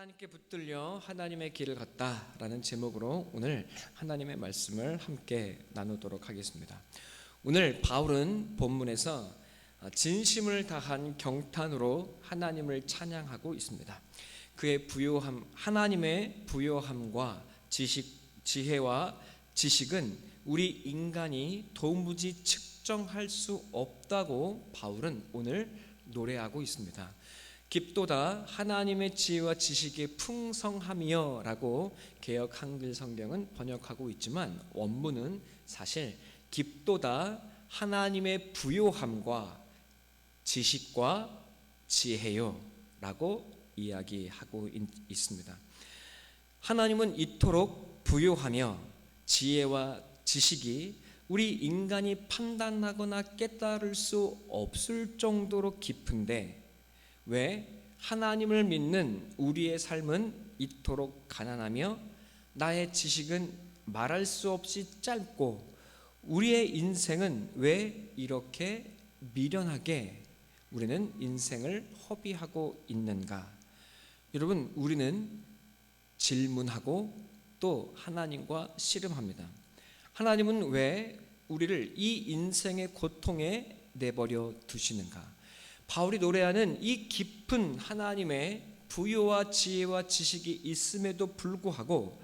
하나님께 붙들려 하나님의 길을 걷다라는 제목으로 오늘 하나님의 말씀을 함께 나누도록 하겠습니다. 오늘 바울은 본문에서 진심을 다한 경탄으로 하나님을 찬양하고 있습니다. 그의 부요함, 하나님의 부요함과 지혜와 지식은 우리 인간이 도무지 측정할 수 없다고 바울은 오늘 노래하고 있습니다. 깊도다 하나님의 지혜와 지식의 풍성함이여 라고 개역 한글 성경은 번역하고 있지만 원문은 사실 깊도다 하나님의 부요함과 지식과 지혜요 라고 이야기하고 있습니다. 하나님은 이토록 부요하며 지혜와 지식이 우리 인간이 판단하거나 깨달을 수 없을 정도로 깊은데 왜 하나님을 믿는 우리의 삶은 이토록 가난하며 나의 지식은 말할 수 없이 짧고 우리의 인생은 왜 이렇게 미련하게 우리는 인생을 허비하고 있는가? 여러분, 우리는 질문하고 또 하나님과 씨름합니다. 하나님은 왜 우리를 이 인생의 고통에 내버려 두시는가? 바울이 노래하는 이 깊은 하나님의 부요와 지혜와 지식이 있음에도 불구하고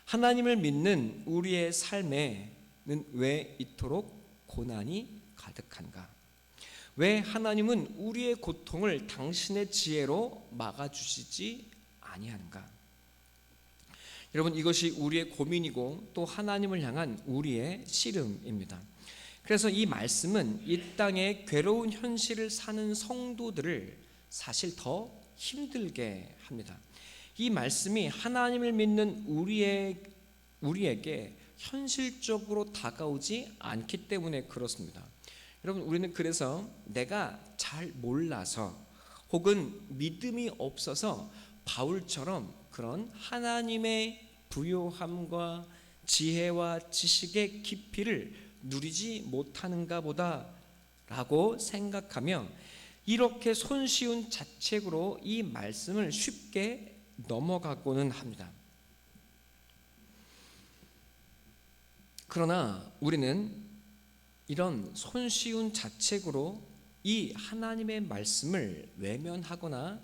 하나님을 믿는 우리의 삶에는 왜 이토록 고난이 가득한가? 왜 하나님은 우리의 고통을 당신의 지혜로 막아주시지 아니하는가? 여러분, 이것이 우리의 고민이고 또 하나님을 향한 우리의 씨름입니다. 그래서 이 말씀은 이 땅의 괴로운 현실을 사는 성도들을 사실 더 힘들게 합니다. 이 말씀이 하나님을 믿는 우리에게 현실적으로 다가오지 않기 때문에 그렇습니다. 여러분, 우리는 그래서 내가 잘 몰라서 혹은 믿음이 없어서 바울처럼 그런 하나님의 부요함과 지혜와 지식의 깊이를 누리지 못하는가 보다 라고 생각하며 이렇게 손쉬운 자책으로 이 말씀을 쉽게 넘어가고는 합니다. 그러나 우리는 이런 손쉬운 자책으로 이 하나님의 말씀을 외면하거나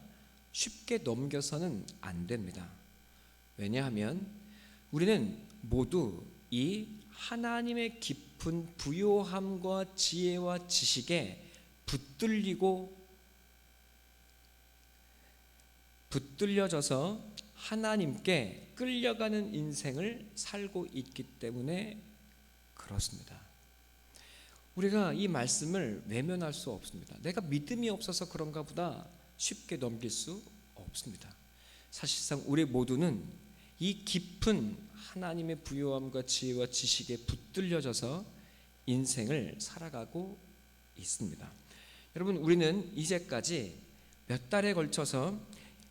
쉽게 넘겨서는 안 됩니다. 왜냐하면 우리는 모두 이 하나님의 깊은 부요함과 지혜와 지식에 붙들려져서 하나님께 끌려가는 인생을 살고 있기 때문에 그렇습니다. 우리가 이 말씀을 외면할 수 없습니다. 내가 믿음이 없어서 그런가 보다 쉽게 넘길 수 없습니다. 사실상 우리 모두는 이 깊은 하나님의 부요함과 지혜와 지식에 붙들려져서 인생을 살아가고 있습니다. 여러분, 우리는 이제까지 몇 달에 걸쳐서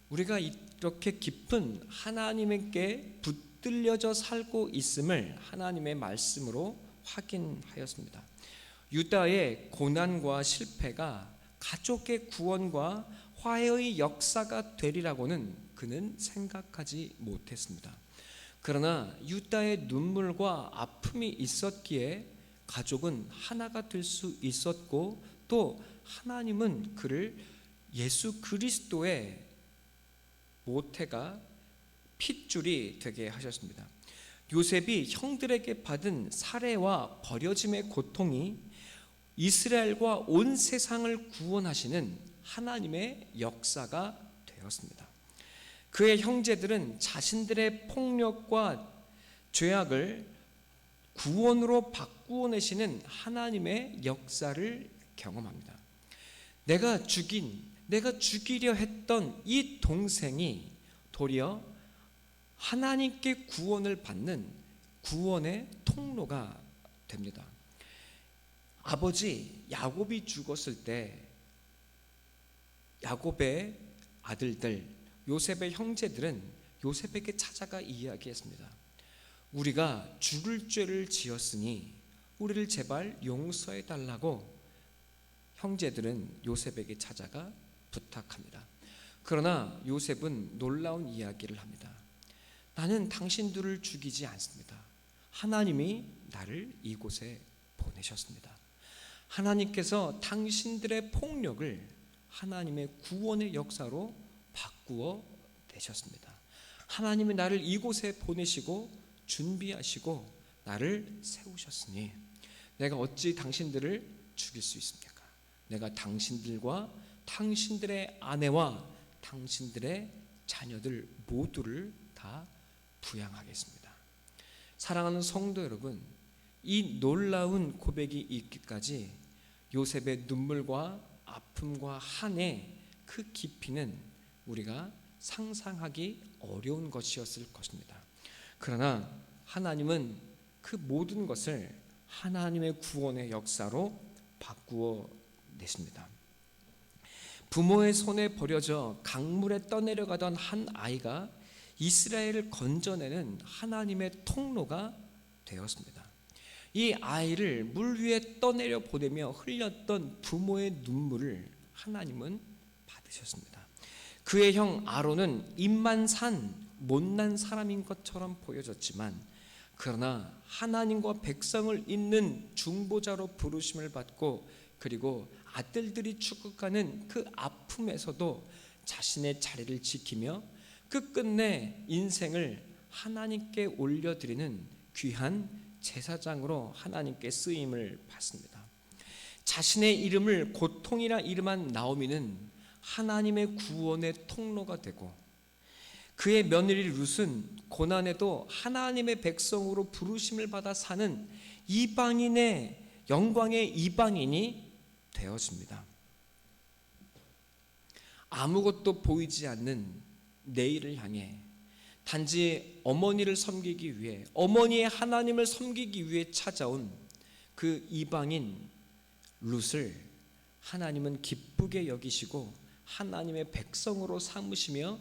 우리가 이렇게 깊은 하나님께 붙들려져 살고 있음을 하나님의 말씀으로 확인하였습니다. 유다의 고난과 실패가 가족의 구원과 화해의 역사가 되리라고는 그는 생각하지 못했습니다. 그러나 유다의 눈물과 아픔이 있었기에 가족은 하나가 될 수 있었고 또 하나님은 그를 예수 그리스도의 모태가 핏줄이 되게 하셨습니다. 요셉이 형들에게 받은 살해와 버려짐의 고통이 이스라엘과 온 세상을 구원하시는 하나님의 역사가 되었습니다. 그의 형제들은 자신들의 폭력과 죄악을 구원으로 바꾸어내시는 하나님의 역사를 경험합니다. 내가 죽이려 했던 이 동생이 도리어 하나님께 구원을 받는 구원의 통로가 됩니다. 아버지 야곱이 죽었을 때 야곱의 아들들 요셉의 형제들은 요셉에게 찾아가 이야기했습니다. 우리가 죽을 죄를 지었으니 우리를 제발 용서해 달라고 형제들은 요셉에게 찾아가 부탁합니다. 그러나 요셉은 놀라운 이야기를 합니다. 나는 당신들을 죽이지 않습니다. 하나님이 나를 이곳에 보내셨습니다. 하나님께서 당신들의 폭력을 하나님의 구원의 역사로 바꾸어 내셨습니다. 하나님이 나를 이곳에 보내시고 준비하시고 나를 세우셨으니 내가 어찌 당신들을 죽일 수 있습니까? 내가 당신들과 당신들의 아내와 당신들의 자녀들 모두를 다 부양하겠습니다. 사랑하는 성도 여러분, 이 놀라운 고백이 있기까지 요셉의 눈물과 아픔과 한의 그 깊이는 우리가 상상하기 어려운 것이었을 것입니다. 그러나 하나님은 그 모든 것을 하나님의 구원의 역사로 바꾸어 내십니다. 부모의 손에 버려져 강물에 떠내려가던 한 아이가 이스라엘을 건져내는 하나님의 통로가 되었습니다. 이 아이를 물 위에 떠내려 보내며 흘렸던 부모의 눈물을 하나님은 받으셨습니다. 그의 형 아론은 입만 산 못난 사람인 것처럼 보여졌지만 그러나 하나님과 백성을 잇는 중보자로 부르심을 받고 그리고 아들들이 죽어가는 그 아픔에서도 자신의 자리를 지키며 끝끝내 인생을 하나님께 올려드리는 귀한 제사장으로 하나님께 쓰임을 받습니다. 자신의 이름을 고통이라 이름한 나오미는 하나님의 구원의 통로가 되고 그의 며느리 룻은 고난에도 하나님의 백성으로 부르심을 받아 사는 이방인의 영광의 이방인이 되어집니다. 아무것도 보이지 않는 내일을 향해 단지 어머니를 섬기기 위해 어머니의 하나님을 섬기기 위해 찾아온 그 이방인 룻을 하나님은 기쁘게 여기시고 하나님의 백성으로 삼으시며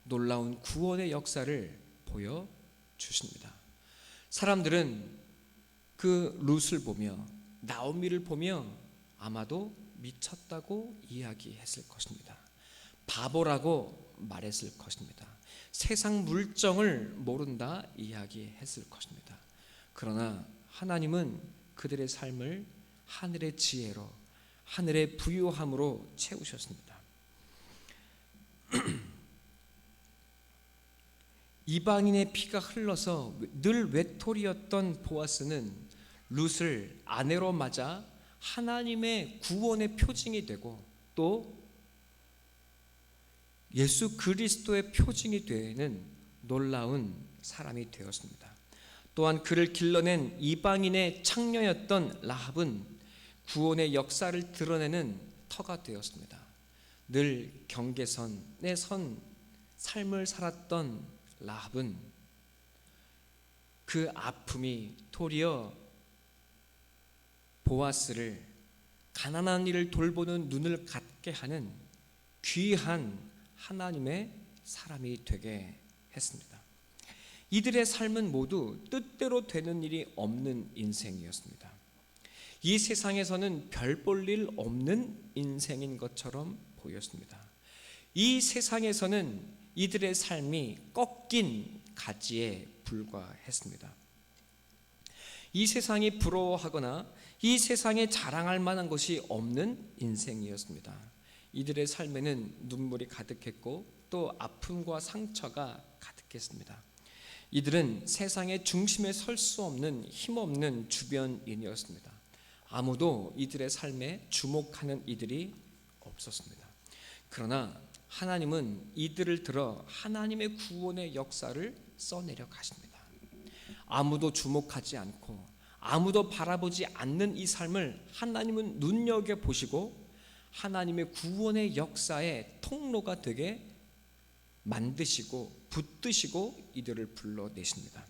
놀라운 구원의 역사를 보여주십니다. 사람들은 그 룻을 보며 나오미를 보며 아마도 미쳤다고 이야기했을 것입니다. 바보라고 말했을 것입니다. 세상 물정을 모른다 이야기했을 것입니다. 그러나 하나님은 그들의 삶을 하늘의 지혜로 하늘의 부유함으로 채우셨습니다. 이방인의 피가 흘러서 늘 외톨이였던 보아스는 룻을 아내로 맞아 하나님의 구원의 표징이 되고 또 예수 그리스도의 표징이 되는 놀라운 사람이 되었습니다. 또한 그를 길러낸 이방인의 창녀였던 라합은 구원의 역사를 드러내는 터가 되었습니다. 늘 경계선에 선 삶을 살았던 라합은 그 아픔이 도리어 보아스를 가난한 이를 돌보는 눈을 갖게 하는 귀한 하나님의 사람이 되게 했습니다. 이들의 삶은 모두 뜻대로 되는 일이 없는 인생이었습니다. 이 세상에서는 별 볼 일 없는 인생인 것처럼 보였습니다. 이 세상에서는 이들의 삶이 꺾인 가지에 불과했습니다. 이 세상이 부러워하거나 이 세상에 자랑할 만한 것이 없는 인생이었습니다. 이들의 삶에는 눈물이 가득했고 또 아픔과 상처가 가득했습니다. 이들은 세상의 중심에 설 수 없는 힘없는 주변인이었습니다. 아무도 이들의 삶에 주목하는 이들이 없었습니다. 그러나 하나님은 이들을 들어 하나님의 구원의 역사를 써내려 가십니다. 아무도 주목하지 않고 아무도 바라보지 않는 이 삶을 하나님은 눈여겨보시고 하나님의 구원의 역사의 통로가 되게 만드시고 붙드시고 이들을 불러내십니다.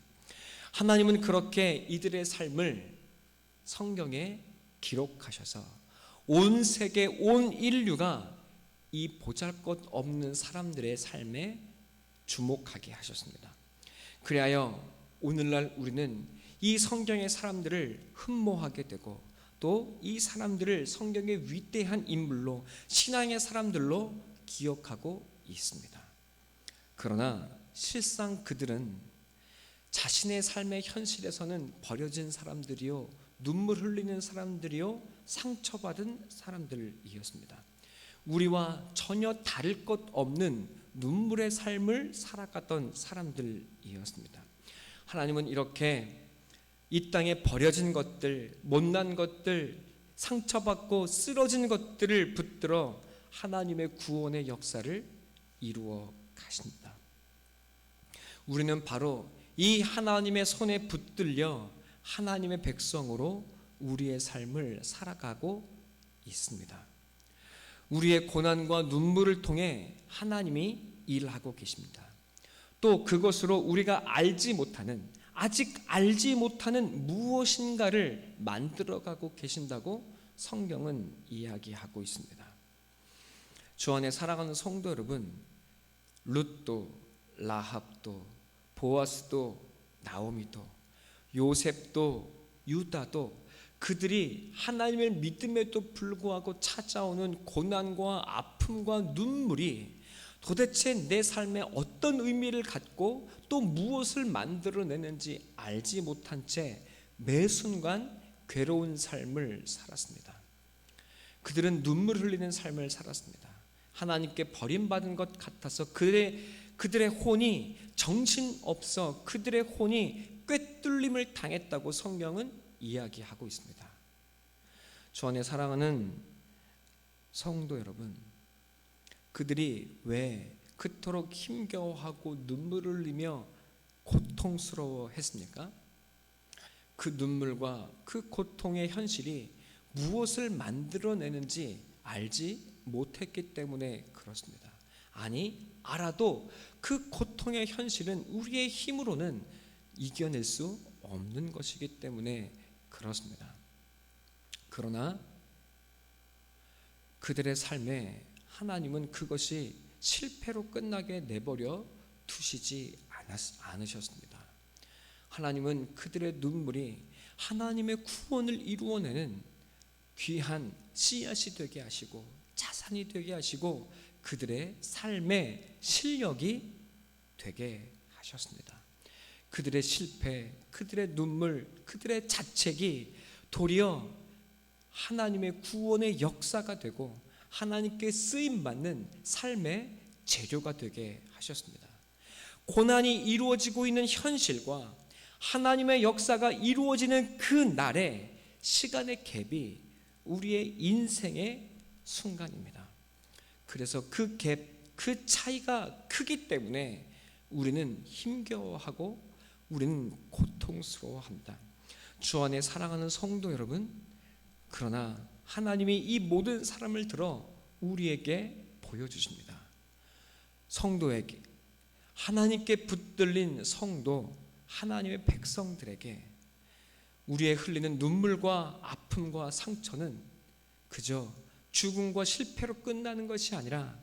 하나님은 그렇게 이들의 삶을 성경에 기록하셔서 온 세계 온 인류가 이 보잘것없는 사람들의 삶에 주목하게 하셨습니다. 그리하여 오늘날 우리는 이 성경의 사람들을 흠모하게 되고 또 이 사람들을 성경의 위대한 인물로 신앙의 사람들로 기억하고 있습니다. 그러나 실상 그들은 자신의 삶의 현실에서는 버려진 사람들이요, 눈물 흘리는 사람들이요, 상처받은 사람들이었습니다. 우리와 전혀 다를 것 없는 눈물의 삶을 살아갔던 사람들이었습니다. 하나님은 이렇게 이 땅에 버려진 것들, 못난 것들, 상처받고 쓰러진 것들을 붙들어 하나님의 구원의 역사를 이루어 가십니다. 우리는 바로 이 하나님의 손에 붙들려 하나님의 백성으로 우리의 삶을 살아가고 있습니다. 우리의 고난과 눈물을 통해 하나님이 일하고 계십니다. 또 그것으로 우리가 아직 알지 못하는 무엇인가를 만들어가고 계신다고 성경은 이야기하고 있습니다. 주 안에 살아가는 성도 여러분, 룻도, 라합도, 보아스도, 나오미도, 요셉도, 유다도 그들이 하나님을 믿음에도 불구하고 찾아오는 고난과 아픔과 눈물이 도대체 내 삶에 어떤 의미를 갖고 또 무엇을 만들어내는지 알지 못한 채 매 순간 괴로운 삶을 살았습니다. 그들은 눈물 흘리는 삶을 살았습니다. 하나님께 버림받은 것 같아서 그들의 혼이 정신없어 그들의 혼이 꿰뚫림을 당했다고 성경은 이야기하고 있습니다. 주 안에 사랑하는 성도 여러분, 그들이 왜 그토록 힘겨워하고 눈물을 흘리며 고통스러워 했습니까? 그 눈물과 그 고통의 현실이 무엇을 만들어내는지 알지 못했기 때문에 그렇습니다. 아니, 알아도 그 고통의 현실은 우리의 힘으로는 이겨낼 수 없는 것이기 때문에 그렇습니다. 그러나 그들의 삶에 하나님은 그것이 실패로 끝나게 내버려 두시지 않으셨습니다. 하나님은 그들의 눈물이 하나님의 구원을 이루어내는 귀한 씨앗이 되게 하시고 자산이 되게 하시고 그들의 삶의 실력이 되게 하셨습니다. 그들의 실패, 그들의 눈물, 그들의 자책이 도리어 하나님의 구원의 역사가 되고 하나님께 쓰임받는 삶의 재료가 되게 하셨습니다. 고난이 이루어지고 있는 현실과 하나님의 역사가 이루어지는 그 날에 시간의 갭이 우리의 인생의 순간입니다. 그래서 그 갭, 그 차이가 크기 때문에 우리는 힘겨워하고 우리는 고통스러워합니다. 주 안에 사랑하는 성도 여러분, 그러나 하나님이 이 모든 사람을 들어 우리에게 보여주십니다. 성도에게, 하나님께 붙들린 성도, 하나님의 백성들에게 우리의 흘리는 눈물과 아픔과 상처는 그저 죽음과 실패로 끝나는 것이 아니라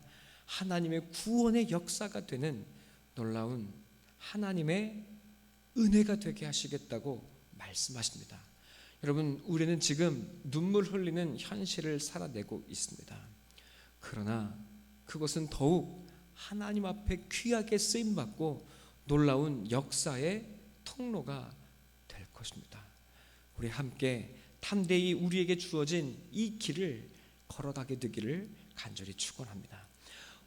하나님의 구원의 역사가 되는 놀라운 하나님의 은혜가 되게 하시겠다고 말씀하십니다. 여러분, 우리는 지금 눈물 흘리는 현실을 살아내고 있습니다. 그러나 그것은 더욱 하나님 앞에 귀하게 쓰임받고 놀라운 역사의 통로가 될 것입니다. 우리 함께 담대히 우리에게 주어진 이 길을 걸어가게 되기를 간절히 축원합니다.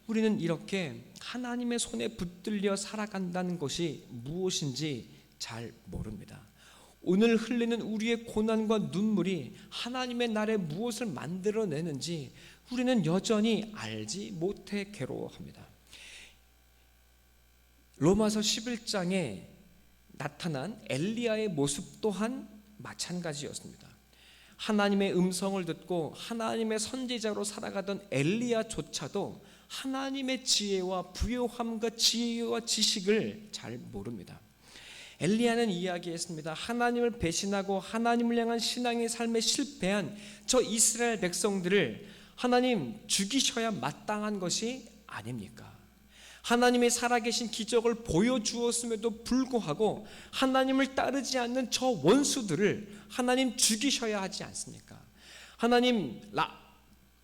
우리는 이렇게 하나님의 손에 붙들려 살아간다는 것이 무엇인지 잘 모릅니다. 오늘 흘리는 우리의 고난과 눈물이 하나님의 날에 무엇을 만들어내는지 우리는 여전히 알지 못해 괴로워합니다. 로마서 11장에 나타난 엘리야의 모습 또한 마찬가지였습니다. 하나님의 음성을 듣고 하나님의 선지자로 살아가던 엘리야조차도 하나님의 지혜와 부요함과 지혜와 지식을 잘 모릅니다. 엘리야는 이야기했습니다. 하나님을 배신하고 하나님을 향한 신앙의 삶에 실패한 저 이스라엘 백성들을 하나님 죽이셔야 마땅한 것이 아닙니까? 하나님의 살아계신 기적을 보여주었음에도 불구하고 하나님을 따르지 않는 저 원수들을 하나님 죽이셔야 하지 않습니까? 하나님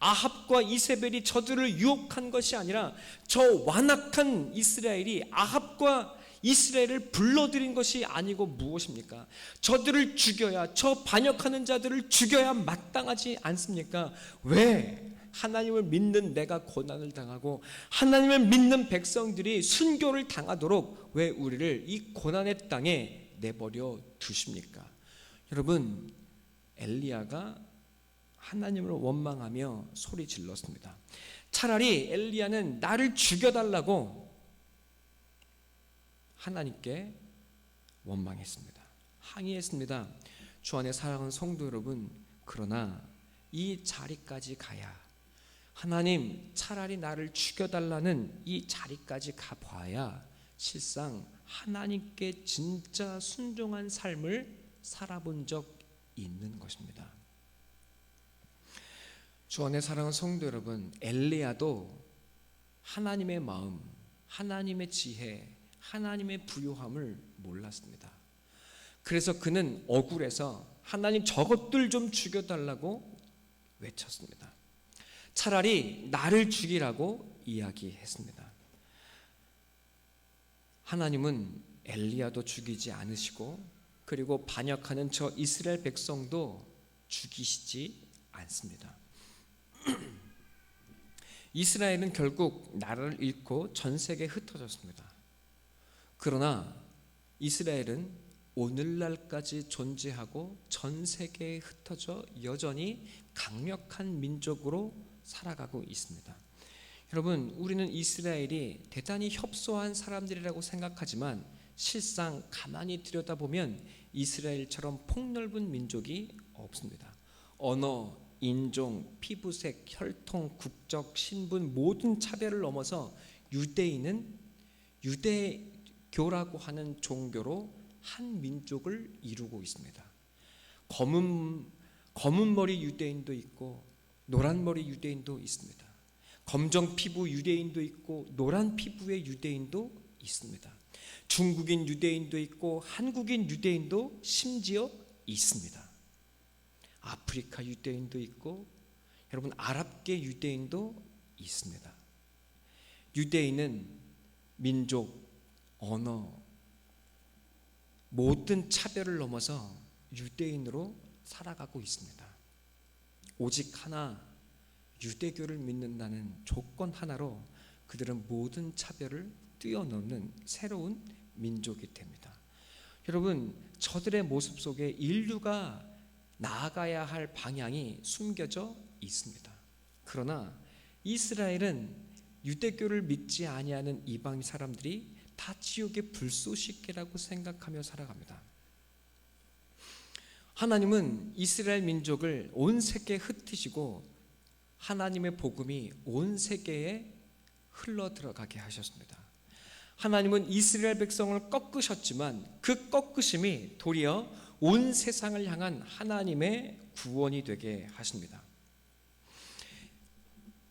아합과 이세벨이 저들을 유혹한 것이 아니라 저 완악한 이스라엘이 아합과 이스라엘을 불러들인 것이 아니고 무엇입니까? 저들을 죽여야, 저 반역하는 자들을 죽여야 마땅하지 않습니까? 왜 하나님을 믿는 내가 고난을 당하고 하나님을 믿는 백성들이 순교를 당하도록 왜 우리를 이 고난의 땅에 내버려 두십니까? 여러분, 엘리야가 하나님을 원망하며 소리 질렀습니다. 차라리 엘리야는 나를 죽여달라고 하나님께 원망했습니다. 항의했습니다. 주 안에 사랑하는 성도 여러분, 그러나 이 자리까지 가야, 하나님 차라리 나를 죽여달라는 이 자리까지 가봐야 실상 하나님께 진짜 순종한 삶을 살아본 적 있는 것입니다. 주 안에 사랑하는 성도 여러분, 엘리야도 하나님의 마음, 하나님의 지혜, 하나님의 부요함을 몰랐습니다. 그래서 그는 억울해서 하나님 저것들 좀 죽여달라고 외쳤습니다. 차라리 나를 죽이라고 이야기했습니다. 하나님은 엘리야도 죽이지 않으시고 그리고 반역하는 저 이스라엘 백성도 죽이시지 않습니다. 이스라엘은 결국 나라를 잃고 전 세계에 흩어졌습니다. 그러나 이스라엘은 오늘날까지 존재하고 전 세계에 흩어져 여전히 강력한 민족으로 살아가고 있습니다. 여러분, 우리는 이스라엘이 대단히 협소한 사람들이라고 생각하지만 실상 가만히 들여다보면 이스라엘처럼 폭넓은 민족이 없습니다. 언어, 인종, 피부색, 혈통, 국적, 신분 모든 차별을 넘어서 유대인은 유대교라고 하는 종교로 한 민족을 이루고 있습니다. 검은 머리 유대인도 있고 노란 머리 유대인도 있습니다. 검정 피부 유대인도 있고 노란 피부의 유대인도 있습니다. 중국인 유대인도 있고 한국인 유대인도 심지어 있습니다. 아프리카 유대인도 있고 여러분 아랍계 유대인도 있습니다. 유대인은 민족, 언어, 모든 차별을 넘어서 유대인으로 살아가고 있습니다. 오직 하나, 유대교를 믿는다는 조건 하나로 그들은 모든 차별을 뛰어넘는 새로운 민족이 됩니다. 여러분, 저들의 모습 속에 인류가 나아가야 할 방향이 숨겨져 있습니다. 그러나 이스라엘은 유대교를 믿지 아니하는 이방 사람들이 다 지옥의 불쏘시개라고 생각하며 살아갑니다. 하나님은 이스라엘 민족을 온 세계에 흩으시고 하나님의 복음이 온 세계에 흘러 들어가게 하셨습니다. 하나님은 이스라엘 백성을 꺾으셨지만 그 꺾으심이 도리어 온 세상을 향한 하나님의 구원이 되게 하십니다.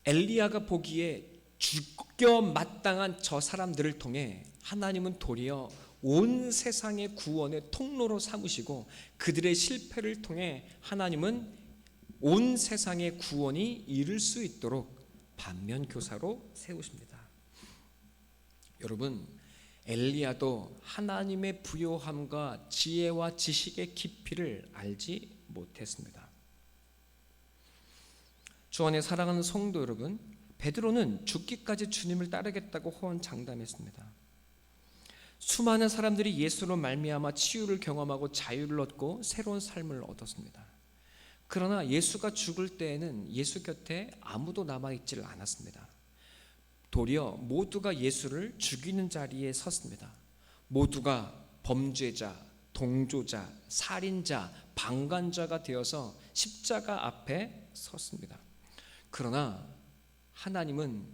엘리야가 보기에 죽겨 마땅한 저 사람들을 통해 하나님은 도리어 온 세상의 구원의 통로로 삼으시고 그들의 실패를 통해 하나님은 온 세상의 구원이 이룰 수 있도록 반면교사로 세우십니다. 여러분, 엘리야도 하나님의 부요함과 지혜와 지식의 깊이를 알지 못했습니다. 주 안에 사랑하는 성도 여러분, 베드로는 죽기까지 주님을 따르겠다고 호언장담했습니다. 수많은 사람들이 예수로 말미암아 치유를 경험하고 자유를 얻고 새로운 삶을 얻었습니다. 그러나 예수가 죽을 때에는 예수 곁에 아무도 남아있지를 않았습니다. 도리어 모두가 예수를 죽이는 자리에 섰습니다. 모두가 범죄자, 동조자, 살인자, 방관자가 되어서 십자가 앞에 섰습니다. 그러나 하나님은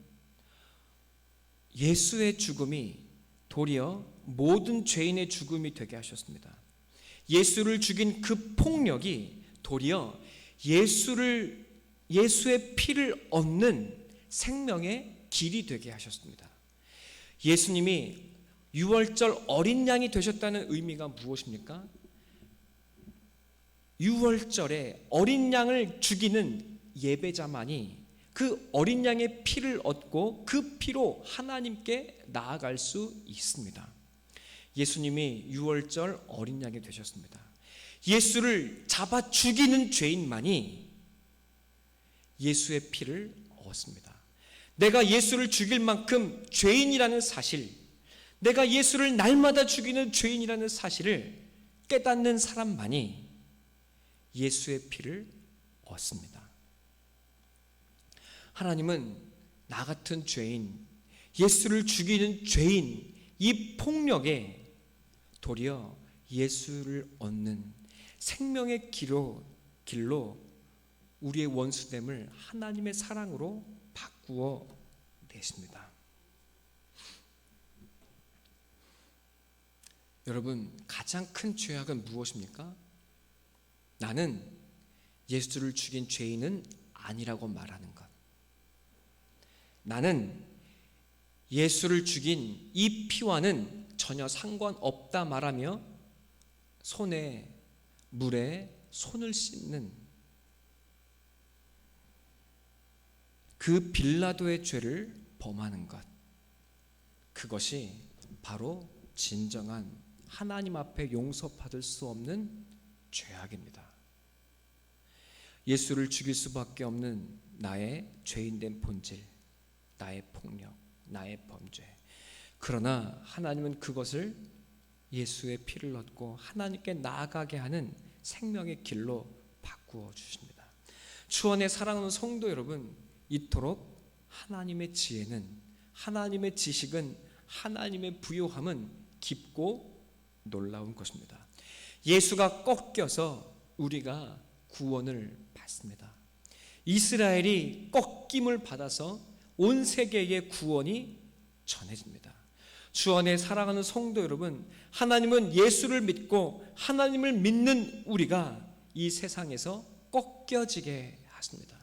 예수의 죽음이 도리어 모든 죄인의 죽음이 되게 하셨습니다. 예수를 죽인 그 폭력이 도리어 예수의 피를 얻는 생명의 길이 되게 하셨습니다. 예수님이 유월절 어린 양이 되셨다는 의미가 무엇입니까? 유월절에 어린 양을 죽이는 예배자만이 그 어린 양의 피를 얻고 그 피로 하나님께 나아갈 수 있습니다. 예수님이 유월절 어린 양이 되셨습니다. 예수를 잡아 죽이는 죄인만이 예수의 피를 얻습니다. 내가 예수를 죽일 만큼 죄인이라는 사실, 내가 예수를 날마다 죽이는 죄인이라는 사실을 깨닫는 사람만이 예수의 피를 얻습니다. 하나님은 나 같은 죄인, 예수를 죽이는 죄인, 이 폭력에 도리어 예수를 얻는 생명의 길로 우리의 원수됨을 하나님의 사랑으로 바꾸어 내십니다. 여러분, 가장 큰 죄악은 무엇입니까? 나는 예수를 죽인 죄인은 아니라고 말하는 것. 나는 예수를 죽인 이 피와는 전혀 상관없다 말하며 손에 물에 손을 씻는 그 빌라도의 죄를 범하는 것, 그것이 바로 진정한 하나님 앞에 용서받을 수 없는 죄악입니다. 예수를 죽일 수밖에 없는 나의 죄인된 본질, 나의 폭력, 나의 범죄. 그러나 하나님은 그것을 예수의 피를 얻고 하나님께 나아가게 하는 생명의 길로 바꾸어 주십니다. 추원의 사랑하는 성도 여러분, 이토록 하나님의 지혜는, 하나님의 지식은, 하나님의 부요함은 깊고 놀라운 것입니다. 예수가 꺾여서 우리가 구원을 받습니다. 이스라엘이 꺾임을 받아서 온 세계의 구원이 전해집니다. 주 안에 사랑하는 성도 여러분, 하나님은 예수를 믿고 하나님을 믿는 우리가 이 세상에서 꺾여지게 하십니다.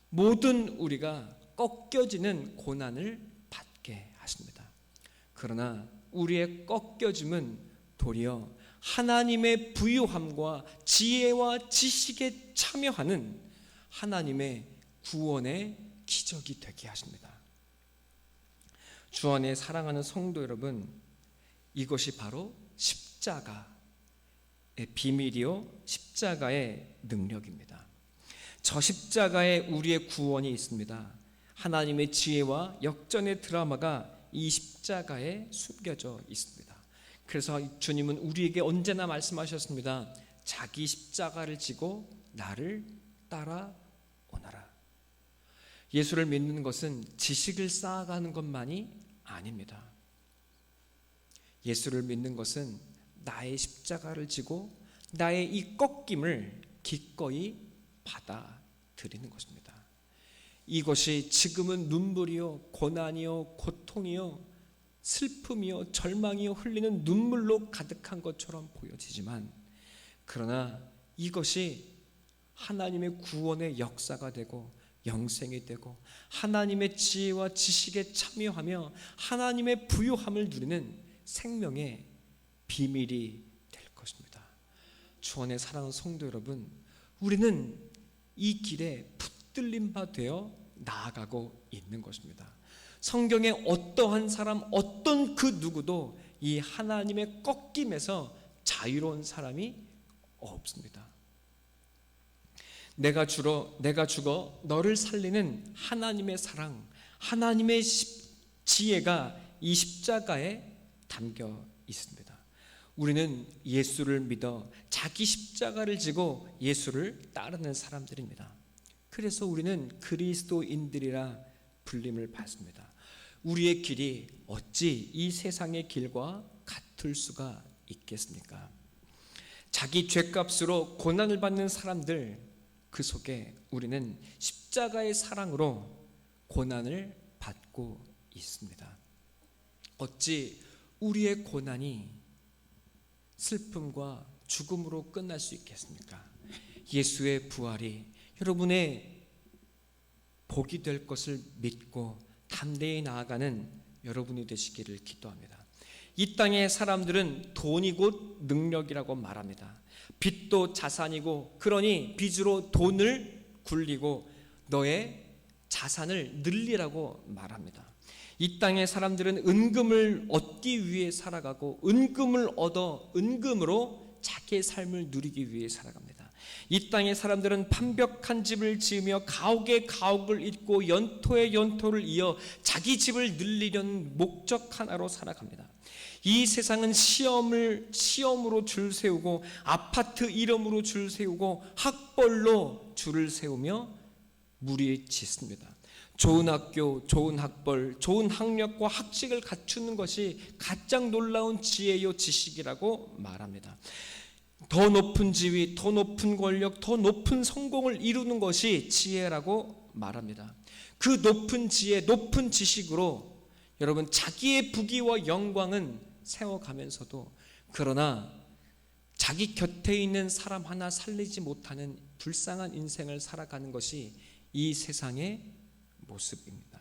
모든 우리가 꺾여지는 고난을 받게 하십니다. 그러나 우리의 꺾여짐은 도리어 하나님의 부유함과 지혜와 지식에 참여하는 하나님의 구원의 기적이 되게 하십니다. 주 안에 사랑하는 성도 여러분, 이것이 바로 십자가의 비밀이요, 십자가의 능력입니다. 저 십자가에 우리의 구원이 있습니다. 하나님의 지혜와 역전의 드라마가 이 십자가에 숨겨져 있습니다. 그래서 주님은 우리에게 언제나 말씀하셨습니다. 자기 십자가를 지고 나를 따라오너라. 예수를 믿는 것은 지식을 쌓아가는 것만이 아닙니다. 예수를 믿는 것은 나의 십자가를 지고 나의 이 꺾임을 기꺼이 받아들이는 것입니다. 이것이 지금은 눈물이요, 고난이요, 고통이요, 슬픔이요, 절망이요 흘리는 눈물로 가득한 것처럼 보여지지만, 그러나 이것이 하나님의 구원의 역사가 되고 영생이 되고 하나님의 지혜와 지식에 참여하며 하나님의 부요함을 누리는 생명의 비밀이 될 것입니다. 주 안에 사랑하는 성도 여러분, 우리는 이 길에 붙들림 바 되어 나아가고 있는 것입니다. 성경에 어떠한 사람, 어떤 그 누구도 이 하나님의 꺾임에서 자유로운 사람이 없습니다. 내가 죽어 너를 살리는 하나님의 사랑, 하나님의 지혜가 이 십자가에 담겨 있습니다. 우리는 예수를 믿어 자기 십자가를 지고 예수를 따르는 사람들입니다. 그래서 우리는 그리스도인들이라 불림을 받습니다. 우리의 길이 어찌 이 세상의 길과 같을 수가 있겠습니까? 자기 죄값으로 고난을 받는 사람들, 그 속에 우리는 십자가의 사랑으로 고난을 받고 있습니다. 어찌 우리의 고난이 슬픔과 죽음으로 끝날 수 있겠습니까? 예수의 부활이 여러분의 복이 될 것을 믿고 담대히 나아가는 여러분이 되시기를 기도합니다. 이 땅의 사람들은 돈이 곧 능력이라고 말합니다. 빚도 자산이고, 그러니 빚으로 돈을 굴리고 너의 자산을 늘리라고 말합니다. 이 땅의 사람들은 은금을 얻기 위해 살아가고 은금을 얻어 은금으로 자기의 삶을 누리기 위해 살아갑니다. 이 땅의 사람들은 판벽한 집을 지으며 가옥에 가옥을 잇고 연토에 연토를 이어 자기 집을 늘리려는 목적 하나로 살아갑니다. 이 세상은 시험으로 줄 세우고 아파트 이름으로 줄 세우고 학벌로 줄을 세우며 무리짓습니다. 좋은 학교, 좋은 학벌, 좋은 학력과 학식을 갖추는 것이 가장 놀라운 지혜요 지식이라고 말합니다. 더 높은 지위, 더 높은 권력, 더 높은 성공을 이루는 것이 지혜라고 말합니다. 그 높은 지혜, 높은 지식으로 여러분 자기의 부귀와 영광은 세워가면서도 그러나 자기 곁에 있는 사람 하나 살리지 못하는 불쌍한 인생을 살아가는 것이 이 세상의 모습입니다.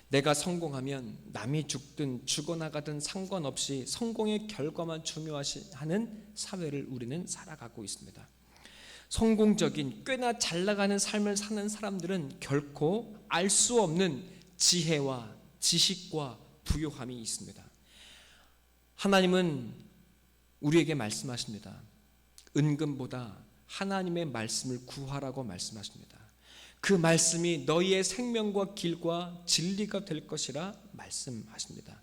내가 성공하면 남이 죽든 죽어나가든 상관없이 성공의 결과만 중요하는 사회를 우리는 살아가고 있습니다. 성공적인 꽤나 잘 나가는 삶을 사는 사람들은 결코 알 수 없는 지혜와 지식과 부요함이 있습니다. 하나님은 우리에게 말씀하십니다. 은금보다 하나님의 말씀을 구하라고 말씀하십니다. 그 말씀이 너희의 생명과 길과 진리가 될 것이라 말씀하십니다.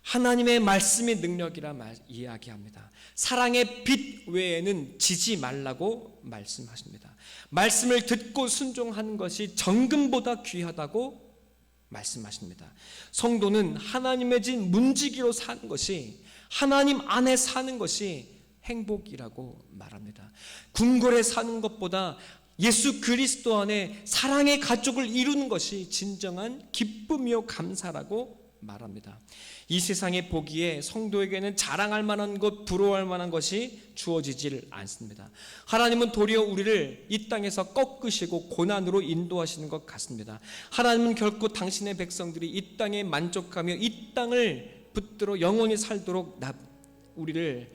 하나님의 말씀이 능력이라 이야기합니다. 사랑의 빛 외에는 지지 말라고 말씀하십니다. 말씀을 듣고 순종하는 것이 정금보다 귀하다고 말씀하십니다. 성도는 하나님의 진 문지기로 사는 것이, 하나님 안에 사는 것이 행복이라고 말합니다. 궁궐에 사는 것보다 예수 그리스도 안에 사랑의 가족을 이루는 것이 진정한 기쁨이요 감사라고 말합니다. 이 세상의 보기에 성도에게는 자랑할 만한 것, 부러워할 만한 것이 주어지질 않습니다. 하나님은 도리어 우리를 이 땅에서 꺾으시고 고난으로 인도하시는 것 같습니다. 하나님은 결코 당신의 백성들이 이 땅에 만족하며 이 땅을 붙들어 영원히 살도록 우리를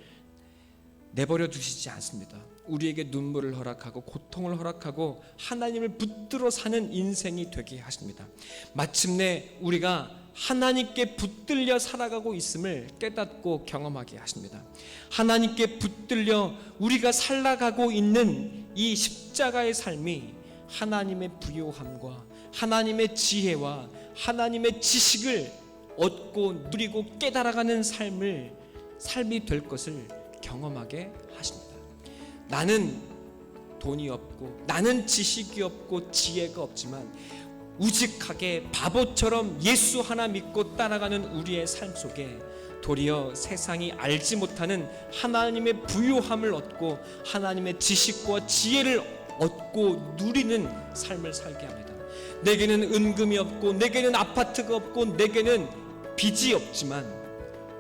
내버려 두시지 않습니다. 우리에게 눈물을 허락하고 고통을 허락하고 하나님을 붙들어 사는 인생이 되게 하십니다. 마침내 우리가 하나님께 붙들려 살아가고 있음을 깨닫고 경험하게 하십니다. 하나님께 붙들려 우리가 살아가고 있는 이 십자가의 삶이 하나님의 부요함과 하나님의 지혜와 하나님의 지식을 얻고 누리고 깨달아가는 삶이 될 것을 경험하게 하십니다. 나는 돈이 없고 나는 지식이 없고 지혜가 없지만 우직하게 바보처럼 예수 하나 믿고 따라가는 우리의 삶 속에 도리어 세상이 알지 못하는 하나님의 부요함을 얻고 하나님의 지식과 지혜를 얻고 누리는 삶을 살게 합니다. 내게는 은금이 없고 내게는 아파트가 없고 내게는 빚이 없지만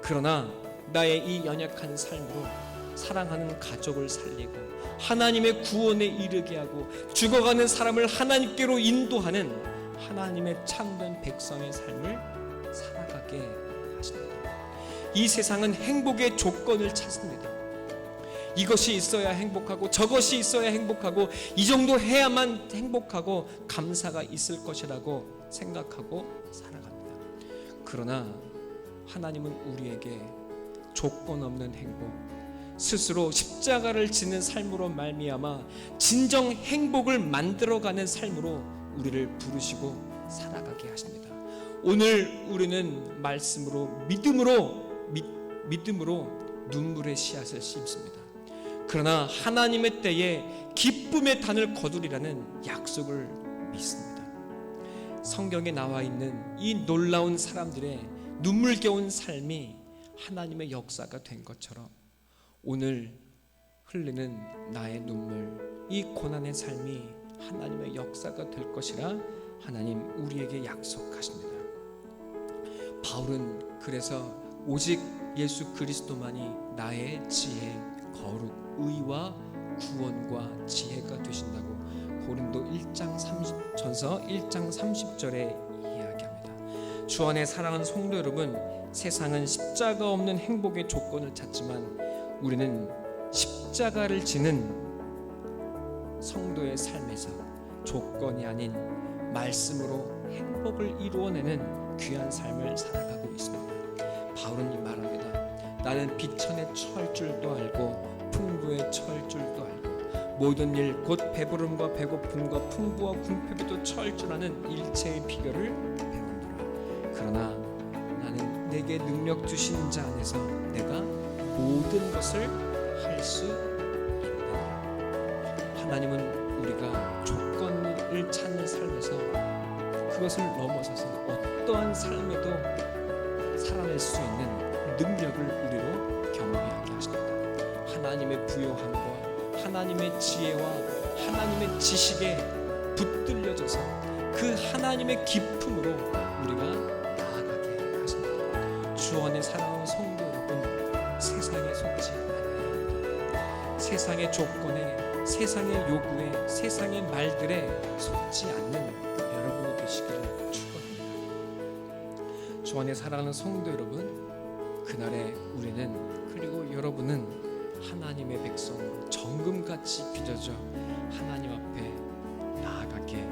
그러나 나의 이 연약한 삶으로 사랑하는 가족을 살리고 하나님의 구원에 이르게 하고 죽어가는 사람을 하나님께로 인도하는 하나님의 참된 백성의 삶을 살아가게 하십니다. 이 세상은 행복의 조건을 찾습니다. 이것이 있어야 행복하고 저것이 있어야 행복하고 이 정도 해야만 행복하고 감사가 있을 것이라고 생각하고 살아갑니다. 그러나 하나님은 우리에게 조건 없는 행복, 스스로 십자가를 지는 삶으로 말미암아 진정 행복을 만들어가는 삶으로 우리를 부르시고 살아가게 하십니다. 오늘 우리는 말씀으로 믿음으로 눈물의 씨앗을 심습니다. 그러나 하나님의 때에 기쁨의 단을 거두리라는 약속을 믿습니다. 성경에 나와 있는 이 놀라운 사람들의 눈물겨운 삶이 하나님의 역사가 된 것처럼 오늘 흘리는 나의 눈물, 이 고난의 삶이 하나님의 역사가 될 것이라 하나님 우리에게 약속하십니다. 바울은 그래서 오직 예수 그리스도만이 나의 지혜, 거룩, 의와 구원과 지혜가 되신다고 고린도 전서 1장 30절에 이야기합니다. 주 안에 사랑하는 성도 여러분, 세상은 십자가 없는 행복의 조건을 찾지만 우리는 십자가를 지는 성도의 삶에서 조건이 아닌 말씀으로 행복을 이루어내는 귀한 삶을 살아가고 있습니다. 바울은 이 말합니다. 나는 비천에 처할 줄도 알고 풍부에 처할 줄도 알고 모든 일 곧 배부름과 배고픔과 풍부와 궁핍에도 처할 줄 아는 일체의 비결을 배우노라. 그러나 나는 내게 능력 주신 자 안에서 내가 모든 것을 할 수 있다. 하나님은 우리가 조건을 찾는 삶에서 그것을 넘어서서 어떠한 삶에도 살아낼 수 있는 능력을 우리로 경험하게 하십니다. 하나님의 부요함과 하나님의 지혜와 하나님의 지식에 붙들려져서 그 하나님의 기쁨으로 우리가 나아가게 하십니다. 주 안에 사랑하는 성도 여러분, 세상에 속지 않아야 합니다. 세상의 조건에, 세상의 요구에, 세상의 말들에 속지 않는 여러분이 되시기를 축원합니다. 주 안에 사랑하는 성도 여러분, 그날에 우리는, 그리고 여러분은 하나님의 백성으로 정금같이 빚어져 하나님 앞에 나아가게